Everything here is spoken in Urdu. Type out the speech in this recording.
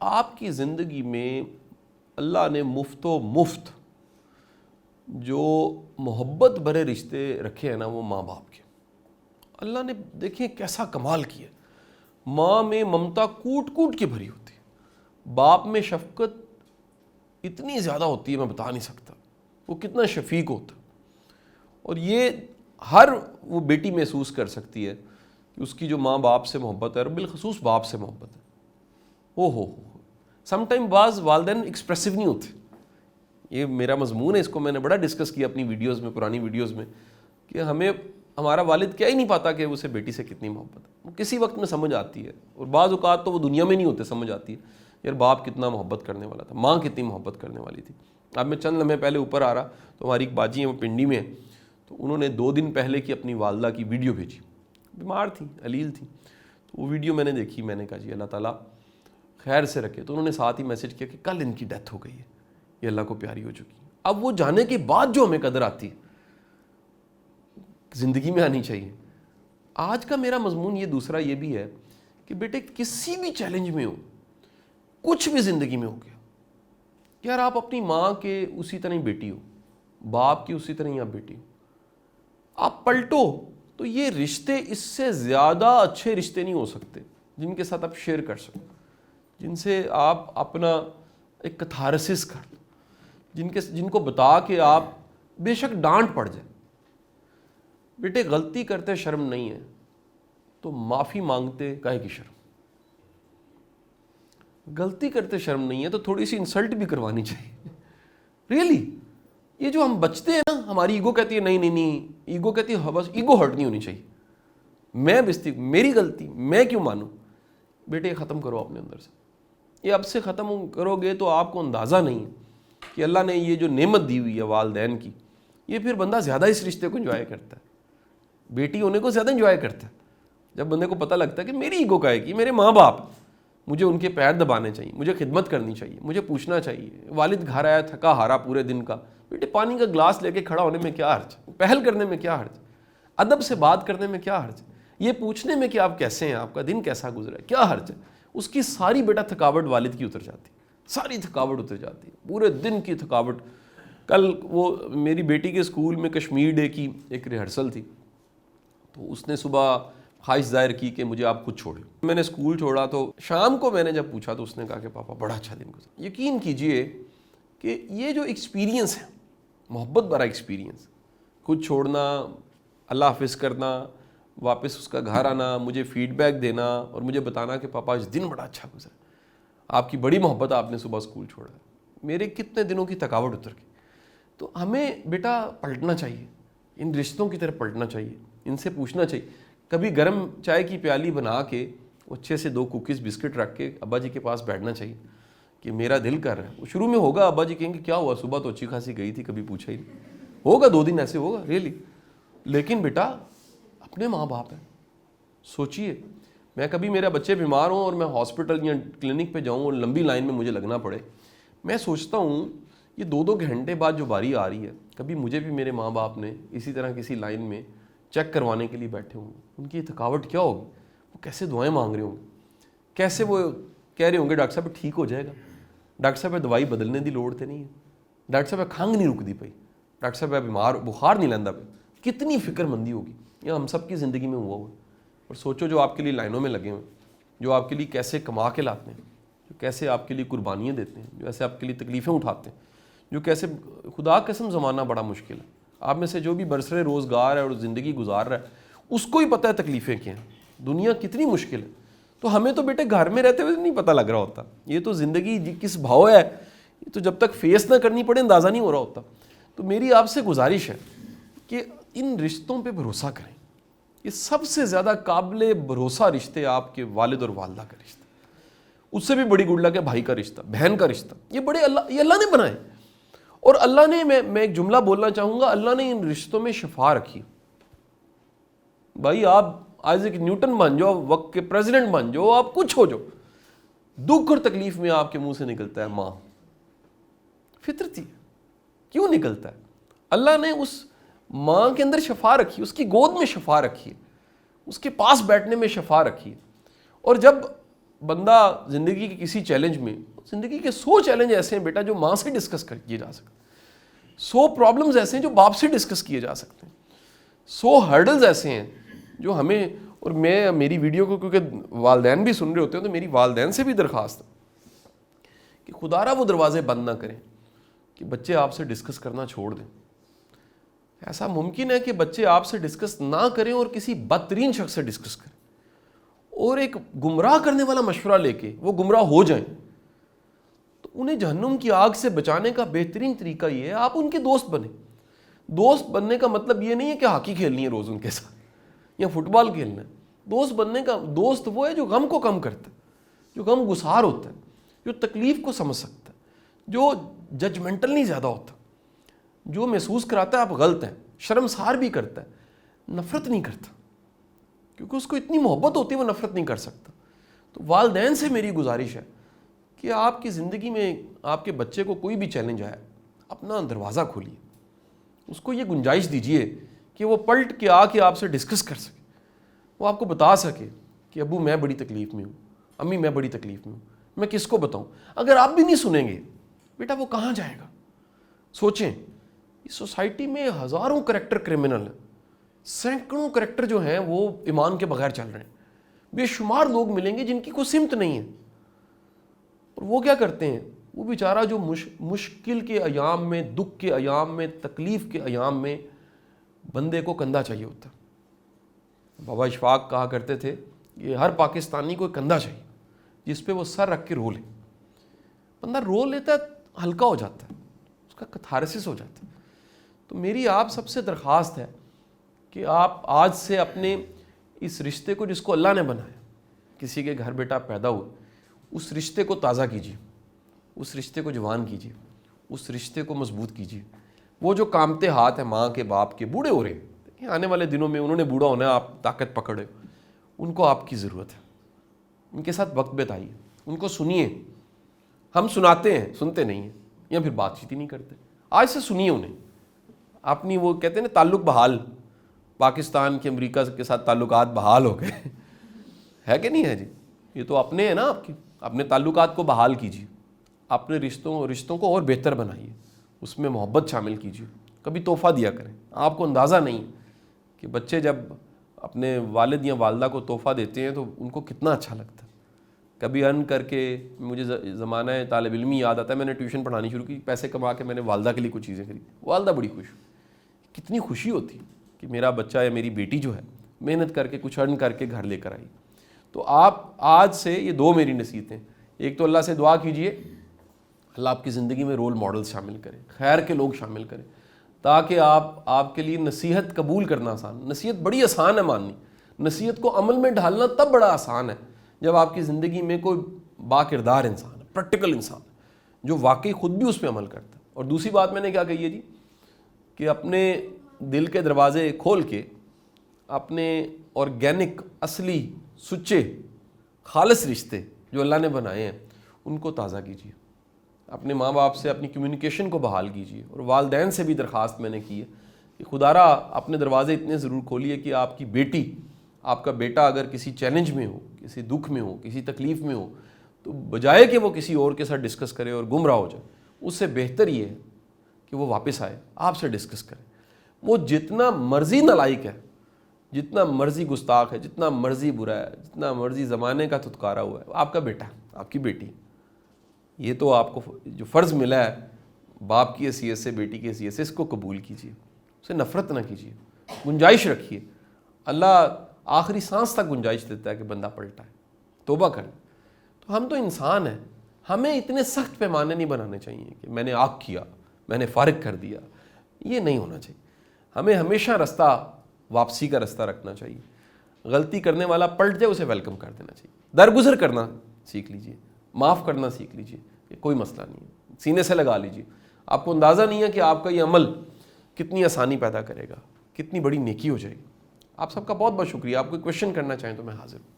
آپ کی زندگی میں اللہ نے مفت و مفت جو محبت بھرے رشتے رکھے ہیں نا، وہ ماں باپ کے. اللہ نے دیکھیں کیسا کمال کیا. ماں میں ممتا کوٹ کوٹ کے بھری ہوتی ہے، باپ میں شفقت اتنی زیادہ ہوتی ہے میں بتا نہیں سکتا وہ کتنا شفیق ہوتا. اور یہ ہر وہ بیٹی محسوس کر سکتی ہے کہ اس کی جو ماں باپ سے محبت ہے، اور بالخصوص باپ سے محبت ہے. ہو سم ٹائم بعض والدین ایکسپریسو نہیں ہوتے. یہ میرا مضمون ہے، اس کو میں نے بڑا ڈسکس کیا اپنی ویڈیوز میں، پرانی ویڈیوز میں، کہ ہمارا والد کیا ہی نہیں پاتا کہ اسے بیٹی سے کتنی محبت ہے. وہ کسی وقت میں سمجھ آتی ہے، اور بعض اوقات تو وہ دنیا میں نہیں ہوتے سمجھ آتی ہے یار باپ کتنا محبت کرنے والا تھا، ماں کتنی محبت کرنے والی تھی. اب میں چند لمحے پہلے اوپر آ رہا تو ہماری ایک باجی ہیں، وہ پنڈی میں ہیں، تو انہوں نے 2 دن پہلے کی اپنی والدہ کی ویڈیو بھیجی. بیمار تھی، علیل تھی، تو وہ ویڈیو میں نے دیکھی. میں نے کہا جی اللہ تعالیٰ خیر سے رکھے. تو انہوں نے ساتھ ہی میسج کیا کہ کل ان کی ڈیتھ ہو گئی ہے، یہ اللہ کو پیاری ہو چکی ہے. اب وہ جانے کے بعد جو ہمیں قدر آتی ہے زندگی میں آنی چاہیے. آج کا میرا مضمون یہ دوسرا یہ بھی ہے کہ بیٹے کسی بھی چیلنج میں ہو، کچھ بھی زندگی میں ہو گیا، یار آپ اپنی ماں کے اسی طرح ہی بیٹی ہو، باپ کی اسی طرح ہی آپ بیٹی ہو. آپ پلٹو تو یہ رشتے اس سے زیادہ اچھے رشتے نہیں ہو سکتے جن کے ساتھ آپ شیئر کر سکو، جن سے آپ اپنا ایک کتھارسس کر لو، جن کو بتا کے آپ بے شک ڈانٹ پڑ جائے. بیٹے غلطی کرتے شرم نہیں ہے تو معافی مانگتے کاہے کی شرم. غلطی کرتے شرم نہیں ہے تو تھوڑی سی انسلٹ بھی کروانی چاہیے. ریئلی یہ جو ہم بچتے ہیں نا، ہماری ایگو کہتی ہے نہیں، ایگو کہتی ہے بس ایگو ہرٹ نہیں ہونی چاہیے، میں بستی میری غلطی میں کیوں مانوں. بیٹے ختم کرو اپنے اندر سے. یہ اب سے ختم کرو گے تو آپ کو اندازہ نہیں ہے کہ اللہ نے یہ جو نعمت دی ہوئی ہے والدین کی، یہ پھر بندہ زیادہ اس رشتے کو انجوائے کرتا ہے. بیٹی ہونے کو زیادہ انجوائے کرتا ہے جب بندے کو پتہ لگتا ہے کہ میری ایگو کا ہے کہ میرے ماں باپ، مجھے ان کے پیر دبانے چاہیے، مجھے خدمت کرنی چاہیے، مجھے پوچھنا چاہیے. والد گھر آیا تھکا ہارا پورے دن کا، بیٹے پانی کا گلاس لے کے کھڑا ہونے میں کیا حرج، پہل کرنے میں کیا حرج، ادب سے بات کرنے میں کیا حرج، یہ پوچھنے میں کہ آپ کیسے ہیں، آپ کا دن کیسا گزرا ہے، کیا حرج ہے. اس کی ساری بیٹا تھکاوٹ والد کی اتر جاتی، ساری تھکاوٹ اتر جاتی ہے، پورے دن کی تھکاوٹ. کل وہ میری بیٹی کے اسکول میں کشمیر ڈے کی ایک ریہرسل تھی، تو اس نے صبح خواہش ظاہر کی کہ مجھے آپ خود چھوڑیں. میں نے اسکول چھوڑا تو شام کو میں نے جب پوچھا تو اس نے کہا کہ پاپا بڑا اچھا دن گزرا. یقین کیجئے کہ یہ جو ایکسپیرینس ہے، محبت بھرا ایکسپیرینس، خود چھوڑنا، اللہ حافظ کرنا، واپس اس کا گھر آنا، مجھے فیڈ بیک دینا اور مجھے بتانا کہ پاپا اس دن بڑا اچھا گزرا، آپ کی بڑی محبت، آپ نے صبح اسکول چھوڑا، میرے کتنے دنوں کی تھکاوٹ اتر گئی. تو ہمیں بیٹا پلٹنا چاہیے، ان رشتوں کی طرف پلٹنا چاہیے، ان سے پوچھنا چاہیے. کبھی گرم چائے کی پیالی بنا کے اچھے سے 2 کوکیز بسکٹ رکھ کے ابا جی کے پاس بیٹھنا چاہیے کہ میرا دل کر رہا ہے. وہ شروع میں ہوگا، ابا جی کہیں گے کیا ہوا، صبح تو اچھی خاصی گئی تھی، کبھی پوچھا ہی نہیں. ہوگا 2 دن ایسے ہوگا ریئلی. لیکن بیٹا اپنے ماں باپ ہیں، سوچئے. میں کبھی میرے بچے بیمار ہوں اور میں ہاسپٹل یا کلینک پہ جاؤں اور لمبی لائن میں مجھے لگنا پڑے، میں سوچتا ہوں یہ 2 گھنٹے بعد جو باری آ رہی ہے، کبھی مجھے بھی میرے ماں باپ نے اسی طرح کسی لائن میں چیک کروانے کے لیے بیٹھے ہوں گے. ان کی تھکاوٹ کیا ہوگی، وہ کیسے دعائیں مانگ رہے ہوں گے، کیسے وہ کہہ رہے ہوں گے ڈاکٹر صاحب ٹھیک ہو جائے گا، ڈاکٹر صاحب دوائی بدلنے دی لوڑ تے نہیں ہے، ڈاکٹر صاحب کھنگ نہیں رکتی پئی، ڈاکٹر صاحب بیمار بخار نہیں لینا پہ. کتنی فکر مندی ہوگی، یہ ہم سب کی زندگی میں ہوا ہوا. اور سوچو جو آپ کے لیے لائنوں میں لگے ہوئے، جو آپ کے لیے کیسے کما کے لاتے ہیں، جو کیسے آپ کے لیے قربانیاں دیتے ہیں، جو ایسے آپ کے لیے تکلیفیں اٹھاتے ہیں، جو کیسے خدا قسم زمانہ بڑا مشکل ہے. آپ میں سے جو بھی برسر روزگار ہے اور زندگی گزار رہا ہے اس کو ہی پتہ ہے تکلیفیں کیا ہیں، دنیا کتنی مشکل ہے. تو ہمیں تو بیٹے گھر میں رہتے ہوئے نہیں پتہ لگ رہا ہوتا، یہ تو زندگی کس بھاؤ ہے، یہ تو جب تک فیس نہ کرنی پڑے اندازہ نہیں ہو رہا ہوتا. تو میری آپ سے گزارش ہے کہ ان رشتوں پہ بھروسہ کریں. یہ سب سے زیادہ قابل بھروسہ رشتے آپ کے والد اور والدہ کا رشتہ، اس سے بھی بڑی گڈ لک ہے بھائی کا رشتہ، بہن کا رشتہ. یہ بڑے یہ اللہ نے بنائے. اور اللہ نے میں ایک جملہ بولنا چاہوں گا، اللہ نے ان رشتوں میں شفا رکھی. بھائی آپ آئزیک نیوٹن بن جاؤ، وقت کے پریزیڈنٹ بن جاؤ، آپ کچھ ہو جاؤ، دکھ اور تکلیف میں آپ کے منہ سے نکلتا ہے ماں. فطرتی کیوں نکلتا ہے؟ اللہ نے اس ماں کے اندر شفا رکھی، اس کی گود میں شفا رکھی، اس کے پاس بیٹھنے میں شفا رکھی. اور جب بندہ زندگی کے کسی چیلنج میں، زندگی کے 100 چیلنج ایسے ہیں بیٹا جو ماں سے ڈسکس کیے جا سکتے ہیں، 100 پرابلمز ایسے ہیں جو باپ سے ڈسکس کیے جا سکتے ہیں، 100 ہرڈلز ایسے ہیں جو ہمیں، اور میں میری ویڈیو کو کیونکہ والدین بھی سن رہے ہوتے ہیں تو میری والدین سے بھی درخواست ہے کہ خدا را وہ دروازے بند نہ کریں کہ بچے آپ سے ڈسکس کرنا چھوڑ دیں. ایسا ممکن ہے کہ بچے آپ سے ڈسکس نہ کریں اور کسی بدترین شخص سے ڈسکس کریں اور ایک گمراہ کرنے والا مشورہ لے کے وہ گمراہ ہو جائیں. تو انہیں جہنم کی آگ سے بچانے کا بہترین طریقہ یہ ہے آپ ان کے دوست بنیں. دوست بننے کا مطلب یہ نہیں ہے کہ ہاکی کھیلنی ہے روز ان کے ساتھ یا فٹ بال کھیلنا ہے. دوست بننے کا دوست وہ ہے جو غم کو کم کرتا ہے، جو غم گسار ہوتا ہے، جو تکلیف کو سمجھ سکتا ہے، جو ججمنٹل نہیں زیادہ ہوتا، جو محسوس کراتا ہے آپ غلط ہیں، شرمسار بھی کرتا ہے، نفرت نہیں کرتا کیونکہ اس کو اتنی محبت ہوتی ہے وہ نفرت نہیں کر سکتا. تو والدین سے میری گزارش ہے کہ آپ کی زندگی میں آپ کے بچے کو کوئی بھی چیلنج آئے اپنا دروازہ کھولیے، اس کو یہ گنجائش دیجئے کہ وہ پلٹ کے آ کے آپ سے ڈسکس کر سکے، وہ آپ کو بتا سکے کہ ابو میں بڑی تکلیف میں ہوں، امی میں بڑی تکلیف میں ہوں، میں کس کو بتاؤں. اگر آپ بھی نہیں سنیں گے بیٹا وہ کہاں جائے گا. سوچیں اس سوسائٹی میں ہزاروں کریکٹر کرمنل ہیں، سینکڑوں کریکٹر جو ہیں وہ ایمان کے بغیر چل رہے ہیں، بے شمار لوگ ملیں گے جن کی کوئی سمت نہیں ہے. اور وہ کیا کرتے ہیں، وہ بیچارہ جو مشکل کے ایام میں، دکھ کے ایام میں، تکلیف کے ایام میں بندے کو کندھا چاہیے ہوتا ہے. بابا اشفاق کہا کرتے تھے کہ ہر پاکستانی کو ایک کندھا چاہیے جس پہ وہ سر رکھ کے رو لے. بندہ رو لیتا ہے ہلکا ہو جاتا ہے، اس کا کتھارسس ہو جاتا ہے. تو میری آپ سب سے درخواست ہے کہ آپ آج سے اپنے اس رشتے کو جس کو اللہ نے بنایا، کسی کے گھر بیٹا پیدا ہوا، اس رشتے کو تازہ کیجیے، اس رشتے کو جوان کیجیے، اس رشتے کو مضبوط کیجیے. وہ جو کامتے ہاتھ ہیں ماں کے باپ کے، بوڑھے ہو رہے ہیں آنے والے دنوں میں، انہوں نے بوڑھا ہونا ہے، آپ طاقت پکڑے، ان کو آپ کی ضرورت ہے. ان کے ساتھ وقت بتائیے، ان کو سنیے. ہم سناتے ہیں، سنتے نہیں ہیں یا پھر بات چیت ہی نہیں کرتے. آج سے سنیے انہیں. اپنی وہ کہتے ہیں نا تعلق بحال، پاکستان کے امریکہ کے ساتھ تعلقات بحال ہو گئے ہے کہ نہیں ہے جی؟ یہ تو اپنے ہیں نا آپ کے. اپنے تعلقات کو بحال کیجیے، اپنے رشتوں کو اور بہتر بنائیے، اس میں محبت شامل کیجیے. کبھی تحفہ دیا کریں. آپ کو اندازہ نہیں کہ بچے جب اپنے والد یا والدہ کو تحفہ دیتے ہیں تو ان کو کتنا اچھا لگتا ہے. کبھی ارن کر کے، مجھے زمانہ طالب علمی یاد آتا ہے، میں نے ٹیوشن پڑھانی شروع کی، پیسے کما کے میں نے والدہ کے لیے کچھ چیزیں خریدی. والدہ بڑی خوش، کتنی خوشی ہوتی کہ میرا بچہ یا میری بیٹی جو ہے محنت کر کے کچھ ارن کر کے گھر لے کر آئی. تو آپ آج سے یہ 2 میری نصیحتیں، ایک تو اللہ سے دعا کیجئے اللہ آپ کی زندگی میں رول ماڈلز شامل کرے، خیر کے لوگ شامل کرے، تاکہ آپ کے لیے نصیحت قبول کرنا آسان. نصیحت بڑی آسان ہے ماننی، نصیحت کو عمل میں ڈھالنا تب بڑا آسان ہے جب آپ کی زندگی میں کوئی با کردار انسان ہے، پریکٹیکل انسان ہے، جو واقعی خود بھی اس پہ عمل کرتا ہے. اور دوسری بات میں نے کیا کہی ہے جی، کہ اپنے دل کے دروازے کھول کے اپنے آرگینک، اصلی، سچے، خالص رشتے جو اللہ نے بنائے ہیں ان کو تازہ کیجیے. اپنے ماں باپ سے اپنی کمیونیکیشن کو بحال کیجیے. اور والدین سے بھی درخواست میں نے کی ہے کہ خدا را اپنے دروازے اتنے ضرور کھولیے کہ آپ کی بیٹی، آپ کا بیٹا اگر کسی چیلنج میں ہو، کسی دکھ میں ہو، کسی تکلیف میں ہو، تو بجائے کہ وہ کسی اور کے ساتھ ڈسکس کرے اور گمراہ ہو جائے، اس سے بہتر یہ ہے کہ وہ واپس آئے، آپ سے ڈسکس کرے. وہ جتنا مرضی نالائق ہے، جتنا مرضی گستاخ ہے، جتنا مرضی برا ہے، جتنا مرضی زمانے کا تھتکارا ہوا ہے، آپ کا بیٹا، آپ کی بیٹی. یہ تو آپ کو جو فرض ملا ہے باپ کی حیثیت سے، بیٹی کی حیثیت سے، اس کو قبول کیجیے، اسے نفرت نہ کیجیے، گنجائش رکھیے. اللہ آخری سانس تک گنجائش دیتا ہے کہ بندہ پلٹا ہے، توبہ کر لے. تو ہم تو انسان ہیں، ہمیں اتنے سخت پیمانے نہیں بنانے چاہیے کہ میں نے آگ کیا، میں نے فارغ کر دیا. یہ نہیں ہونا چاہیے. ہمیں ہمیشہ رستہ واپسی کا رستہ رکھنا چاہیے. غلطی کرنے والا پلٹ جائے اسے ویلکم کر دینا چاہیے. درگزر کرنا سیکھ لیجیے، معاف کرنا سیکھ لیجیے، کہ کوئی مسئلہ نہیں ہے، سینے سے لگا لیجیے. آپ کو اندازہ نہیں ہے کہ آپ کا یہ عمل کتنی آسانی پیدا کرے گا، کتنی بڑی نیکی ہو جائے گی. آپ سب کا بہت بہت شکریہ. آپ کوئی کویشچن کرنا چاہیں تو میں حاضر ہوں.